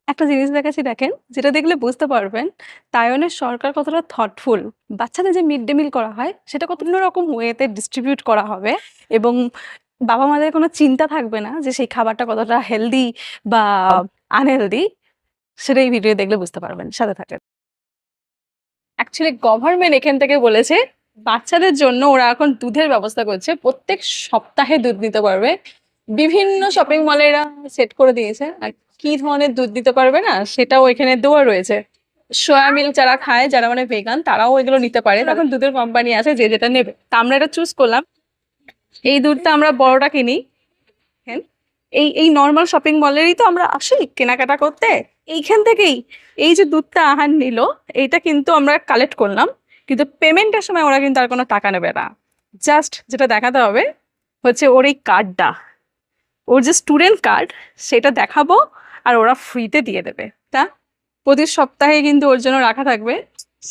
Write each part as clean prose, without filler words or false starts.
একটা জিনিস দেখাচ্ছি দেখেন, যেটা দেখলে বুঝতে পারবেন তাইওয়ানের সরকার কতটা থটফুল। বাচ্চাদের যে মিড ডে মিল করা হয় সেটা কত রকম ওয়েতে ডিস্ট্রিবিউট করা হবে এবং বাবা-মাদের কোনো চিন্তা থাকবে না যে সেই খাবারটা কতটা হেলদি বা আনহেলদি। সেটা এই ভিডিও দেখলে বুঝতে পারবেন। সাথে থাকেন। অ্যাকচুয়ালি গভর্নমেন্ট এখান থেকে বলেছে বাচ্চাদের জন্য ওরা এখন দুধের ব্যবস্থা করছে, প্রত্যেক সপ্তাহে দুধ দিতে পারবে। বিভিন্ন শপিং মলে এরা সেট করে দিয়েছে, আর কি ধরনের দুধ দিতে পারবে না সেটাও এখানে দেওয়া রয়েছে। সোয়া মিল্ক যারা খায়, যারা মানে ভেগান, তারাও এগুলো নিতে পারে। তখন দুধের কোম্পানি আছে যে যেটা নেবে। তা আমরা এটা চুজ করলাম। এই দুধটা আমরা বড়টা কিনি। হ্যাঁ, এই নর্মাল শপিং মলেরই তো আমরা আসি কেনাকাটা করতে। এইখান থেকেই এই যে দুধটা আহার নিল, এইটা কিন্তু আমরা কালেক্ট করলাম, কিন্তু পেমেন্টের সময় ওরা কিন্তু আর কোনো টাকা নেবে না। জাস্ট যেটা দেখাতে হবে হচ্ছে ওর এই কার্ডটা, ওর যে স্টুডেন্ট কার্ড, সেটা দেখাবো আর ওরা ফ্রিতে দিয়ে দেবে। তা প্রতি সপ্তাহে কিন্তু ওর জন্য রাখা থাকবে।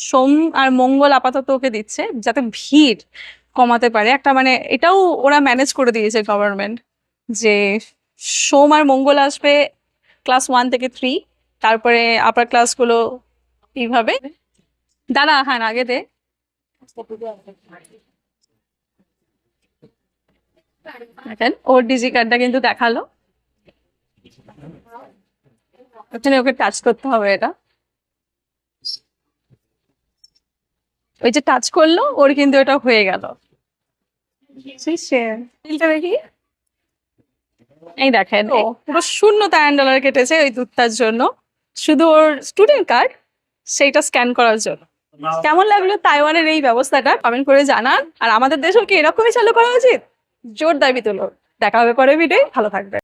সোম আর মঙ্গল আপাতত ওকে দিচ্ছে যাতে ভিড় কমাতে পারে। একটা মানে এটাও ওরা ম্যানেজ করে দিয়েছে গভর্নমেন্ট, যে সোম আর মঙ্গল আসবে ক্লাস 1 থেকে 3, তারপরে আপার ক্লাসগুলো এইভাবে। দাঁড়া, হ্যাঁ আগে দে। দেখেন ওর ডিজি কার্ডটা কিন্তু দেখালো, ওখানে ওকে টাচ করতে হবে। এটা ওই যে টাচ করলো, ওর কিন্তু এটা হয়ে গেল। বিলটা দেখি। এই দেখেন, ও পুরো শূন্য $3 কেটেছে ওই দুধটার জন্য, শুধু ওর স্টুডেন্ট কার্ড সেইটা স্ক্যান করার জন্য। কেমন লাগলো তাইওয়ানের এই ব্যবস্থাটা কমেন্ট করে জানান। আর আমাদের দেশেও কি এরকমই চালু করা উচিত? জোর দাবি তুলো। দেখা হবে পরে ভিডিও। ভালো থাকবে।